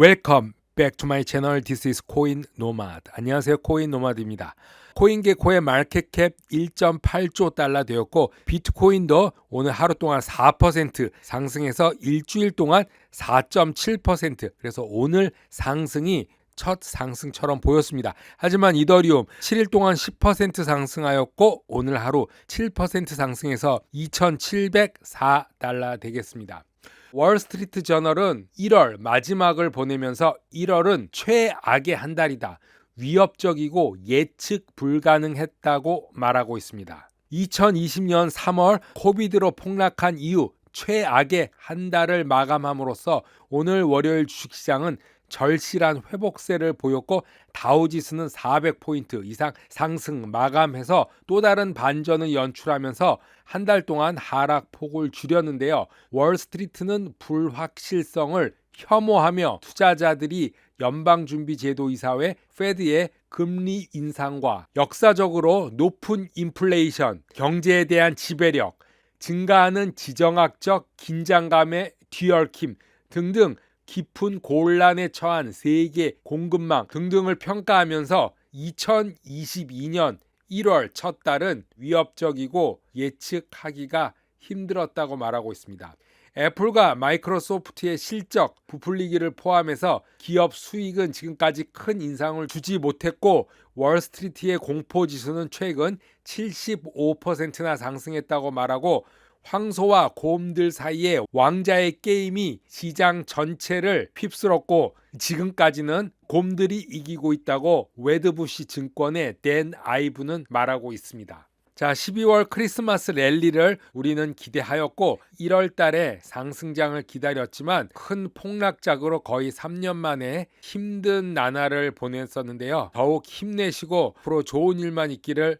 Welcome back to my channel. This is 코인 노마드. 안녕하세요. 코인 노마드입니다. 코인게코의 마켓캡 1.8조 달러 되었고 비트코인도 오늘 하루 동안 4% 상승해서 일주일 동안 4.7% 그래서 오늘 상승이 첫 상승처럼 보였습니다. 하지만 이더리움 7일 동안 10% 상승하였고 오늘 하루 7% 상승해서 2,704달러 되겠습니다. 월스트리트 저널은 1월 마지막을 보내면서 1월은 최악의 한 달이다. 위협적이고 예측 불가능했다고 말하고 있습니다. 2020년 3월 코비드로 폭락한 이후 최악의 한 달을 마감함으로써 오늘 월요일 주식시장은 절실한 회복세를 보였고 다우지수는 400포인트 이상 상승 마감해서 또 다른 반전을 연출하면서 한 달 동안 하락폭을 줄였는데요. 월스트리트는 불확실성을 혐오하며 투자자들이 연방준비제도이사회 페드의 금리 인상과 역사적으로 높은 인플레이션, 경제에 대한 지배력, 증가하는 지정학적 긴장감의 뒤얽힘 등등 깊은 곤란에 처한 세계 공급망 등등을 평가하면서 2022년 1월 첫 달은 위협적이고 예측하기가 힘들었다고 말하고 있습니다. 애플과 마이크로소프트의 실적 부풀리기를 포함해서 기업 수익은 지금까지 큰 인상을 주지 못했고 월스트리트의 공포지수는 최근 75%나 상승했다고 말하고 황소와 곰들 사이의 왕자의 게임이 시장 전체를 휩쓸었고 지금까지는 곰들이 이기고 있다고 웨드부시 증권의 댄 아이브는 말하고 있습니다. 자, 12월 크리스마스 랠리를 우리는 기대하였고 1월 달에 상승장을 기다렸지만 큰 폭락작으로 거의 3년 만에 힘든 나날을 보냈었는데요. 더욱 힘내시고 앞으로 좋은 일만 있기를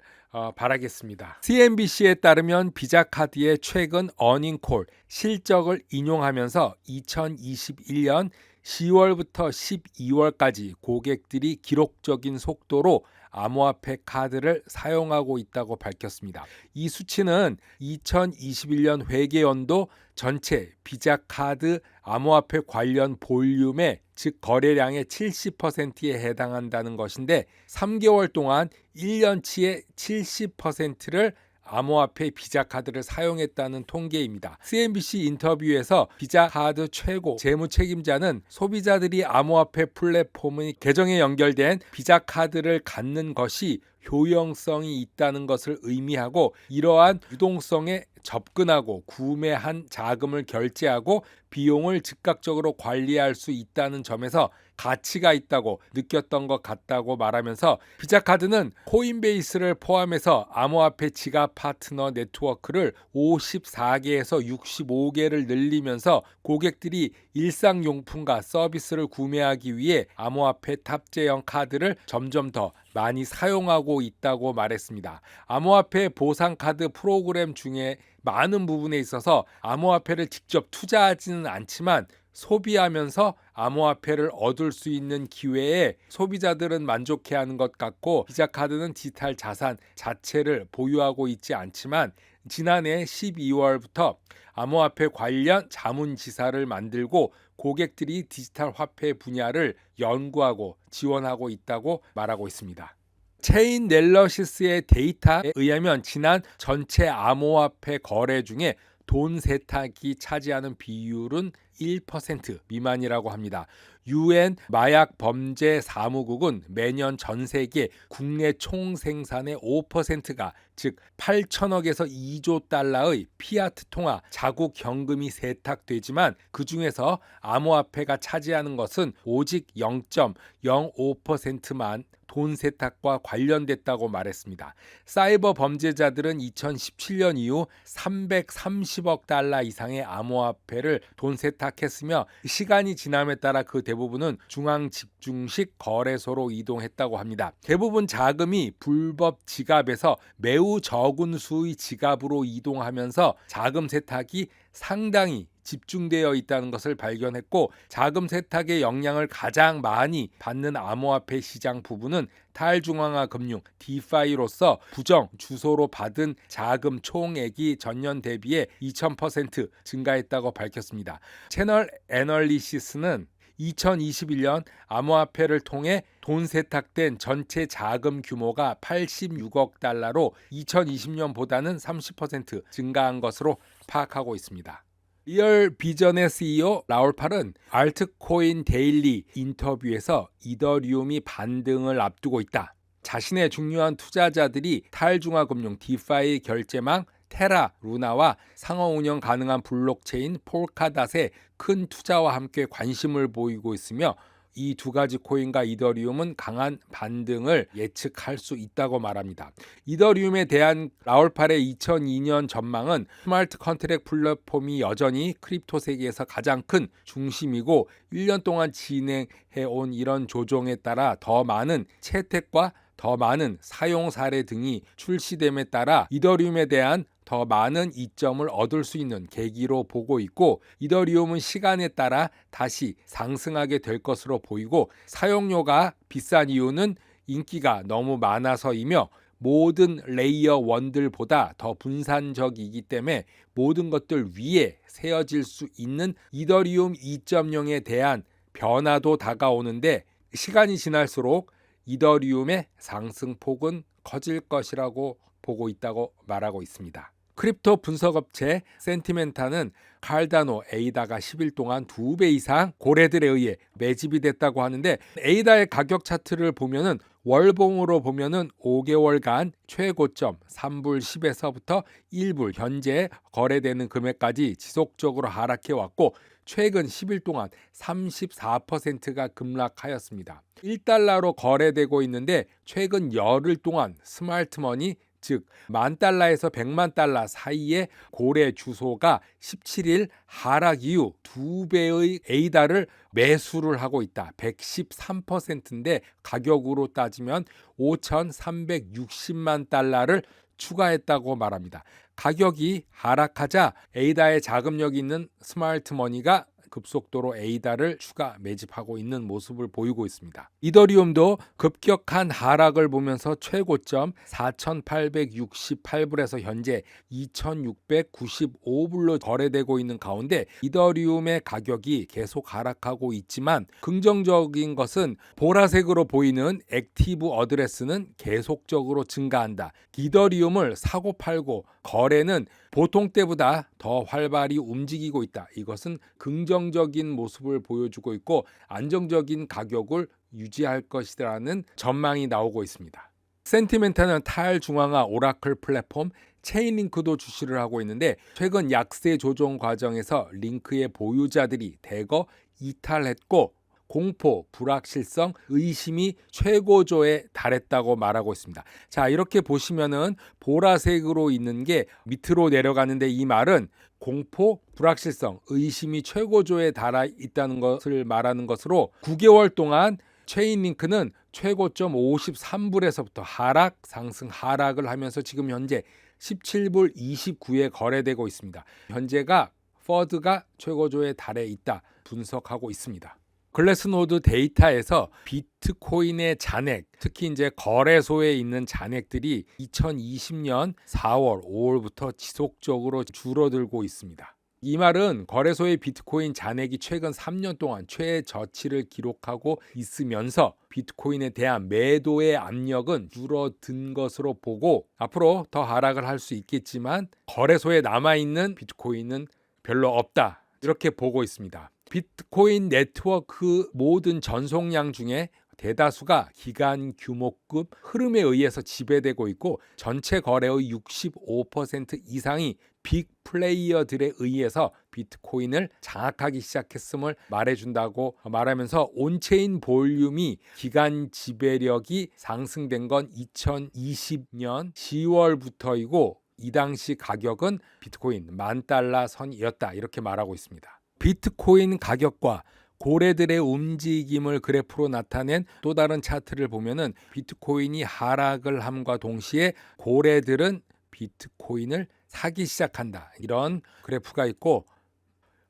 바라겠습니다. CNBC에 따르면 비자카드의 최근 어닝콜 실적을 인용하면서 2021년 10월부터 12월까지 고객들이 기록적인 속도로 암호화폐 카드를 사용하고 있다고 밝혔습니다. 이 수치는 2021년 회계연도 전체 비자카드 암호화폐 관련 볼륨의 즉 거래량의 70%에 해당한다는 것인데 3개월 동안 1년치의 70%를 암호화폐 비자카드를 사용했다는 통계입니다. CNBC 인터뷰에서 비자카드 최고 재무책임자는 소비자들이 암호화폐 플랫폼의 계정에 연결된 비자카드를 갖는 것이 효용성이 있다는 것을 의미하고 이러한 유동성에 접근하고 구매한 자금을 결제하고 비용을 즉각적으로 관리할 수 있다는 점에서 가치가 있다고 느꼈던 것 같다고 말하면서 비자카드는 코인베이스를 포함해서 암호화폐 지갑 파트너 네트워크를 54개에서 65개를 늘리면서 고객들이 일상용품과 서비스를 구매하기 위해 암호화폐 탑재형 카드를 점점 더 많이 사용하고 있다고 말했습니다. 암호화폐 보상카드 프로그램 중에 많은 부분에 있어서 암호화폐를 직접 투자하지는 않지만 소비하면서 암호화폐를 얻을 수 있는 기회에 소비자들은 만족해하는 것 같고 비자카드는 디지털 자산 자체를 보유하고 있지 않지만 지난해 12월부터 암호화폐 관련 자문지사를 만들고 고객들이 디지털 화폐 분야를 연구하고 지원하고 있다고 말하고 있습니다. 체인넬러시스의 데이터에 의하면 지난 전체 암호화폐 거래 중에 돈 세탁이 차지하는 비율은 1% 미만이라고 합니다. UN 마약 범죄 사무국은 매년 전 세계 국내 총 생산의 5%가 즉 8천억에서 2조 달러의 피아트 통화 자국 현금이 세탁되지만 그 중에서 암호화폐가 차지하는 것은 오직 0.05%만 돈 세탁과 관련됐다고 말했습니다. 사이버 범죄자들은 2017년 이후 330억 달러 이상의 암호화폐를 돈 세탁했으며 시간이 지남에 따라 그 대부분은 중앙 집중식 거래소로 이동했다고 합니다. 대부분 자금이 불법 지갑에서 매우 적은 수의 지갑으로 이동하면서 자금 세탁이 상당히 집중되어 있다는 것을 발견했고 자금 세탁의 영향을 가장 많이 받는 암호화폐 시장 부분은 탈중앙화 금융 DeFi로서 부정 주소로 받은 자금 총액이 전년 대비해 2000% 증가했다고 밝혔습니다. 채널 애널리시스는 2021년 암호화폐를 통해 돈 세탁된 전체 자금 규모가 86억 달러로 2020년보다는 30% 증가한 것으로 파악하고 있습니다. 리얼 비전의 CEO 라울 팔은 알트코인 데일리 인터뷰에서 이더리움이 반등을 앞두고 있다. 자신의 중요한 투자자들이 탈중앙금융 디파이 결제망 테라 루나와 상호 운영 가능한 블록체인 폴카닷에 큰 투자와 함께 관심을 보이고 있으며 이 두 가지 코인과 이더리움은 강한 반등을 예측할 수 있다고 말합니다. 이더리움에 대한 라울팔의 2002년 전망은 스마트 컨트랙 플랫폼이 여전히 크립토 세계에서 가장 큰 중심이고 1년 동안 진행해 온 이런 조정에 따라 더 많은 채택과 더 많은 사용 사례 등이 출시됨에 따라 이더리움에 대한 더 많은 이점을 얻을 수 있는 계기로 보고 있고 이더리움은 시간에 따라 다시 상승하게 될 것으로 보이고 사용료가 비싼 이유는 인기가 너무 많아서이며 모든 레이어 1들보다 더 분산적이기 때문에 모든 것들 위에 세워질 수 있는 이더리움 2.0에 대한 변화도 다가오는데 시간이 지날수록 이더리움의 상승폭은 커질 것이라고 보고 있다고 말하고 있습니다. 크립토 분석업체 센티멘타는 칼다노 에이다가 10일 동안 2배 이상 고래들에 의해 매집이 됐다고 하는데 에이다의 가격 차트를 보면은 월봉으로 보면은 5개월간 최고점 3불 10에서부터 1불 현재 거래되는 금액까지 지속적으로 하락해 왔고 최근 10일 동안 34%가 급락하였습니다. 1달러로 거래되고 있는데 최근 열흘 동안 스마트머니 즉 10,000달러에서 1,000,000달러 사이의 고래 주소가 17일 하락 이후 2배의 에이다를 매수를 하고 있다. 113%인데 가격으로 따지면 5,360만 달러를 추가했다고 말합니다. 가격이 하락하자 에이다에 자금력이 있는 스마트머니가 급속도로 에이다를 추가 매집하고 있는 모습을 보이고 있습니다. 이더리움도 급격한 하락을 보면서 최고점 4,868불에서 현재 2,695불로 거래되고 있는 가운데 이더리움의 가격이 계속 하락하고 있지만 긍정적인 것은 보라색으로 보이는 액티브 어드레스는 계속적으로 증가한다. 이더리움을 사고 팔고 거래는 보통 때보다 더 활발히 움직이고 있다. 이것은 긍정적인 모습을 보여주고 있고 안정적인 가격을 유지할 것이라는 전망이 나오고 있습니다. 센티멘타는 탈중앙화 오라클 플랫폼 체인링크도 주시를 하고 있는데 최근 약세 조정 과정에서 링크의 보유자들이 대거 이탈했고 공포, 불확실성, 의심이 최고조에 달했다고 말하고 있습니다. 자, 이렇게 보시면은 보라색으로 있는 게 밑으로 내려가는데 이 말은 공포, 불확실성, 의심이 최고조에 달아 있다는 것을 말하는 것으로 9개월 동안 체인링크는 최고점 53불에서부터 하락, 상승, 하락을 하면서 지금 현재 17불 29에 거래되고 있습니다. 현재가 퍼드가 최고조에 달해 있다 분석하고 있습니다. 글래스노드 데이터에서 비트코인의 잔액, 특히 이제 거래소에 있는 잔액들이 2020년 4월, 5월부터 지속적으로 줄어들고 있습니다. 이 말은 거래소의 비트코인 잔액이 최근 3년 동안 최저치를 기록하고 있으면서 비트코인에 대한 매도의 압력은 줄어든 것으로 보고 앞으로 더 하락을 할 수 있겠지만 거래소에 남아있는 비트코인은 별로 없다. 이렇게 보고 있습니다. 비트코인 네트워크 모든 전송량 중에 대다수가 기간 규모급 흐름에 의해서 지배되고 있고 전체 거래의 65% 이상이 빅 플레이어들에 의해서 비트코인을 장악하기 시작했음을 말해준다고 말하면서 온체인 볼륨이 기간 지배력이 상승된 건 2020년 10월부터이고 이 당시 가격은 비트코인 10,000달러 선이었다 이렇게 말하고 있습니다. 비트코인 가격과 고래들의 움직임을 그래프로 나타낸 또 다른 차트를 보면은 비트코인이 하락을 함과 동시에 고래들은 비트코인을 사기 시작한다. 이런 그래프가 있고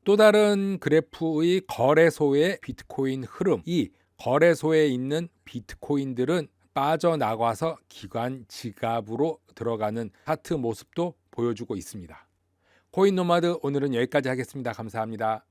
또 다른 그래프의 거래소의 비트코인 흐름, 이 거래소에 있는 비트코인들은 빠져나가서 기관 지갑으로 들어가는 차트 모습도 보여주고 있습니다. 코인 노마드 오늘은 여기까지 하겠습니다. 감사합니다.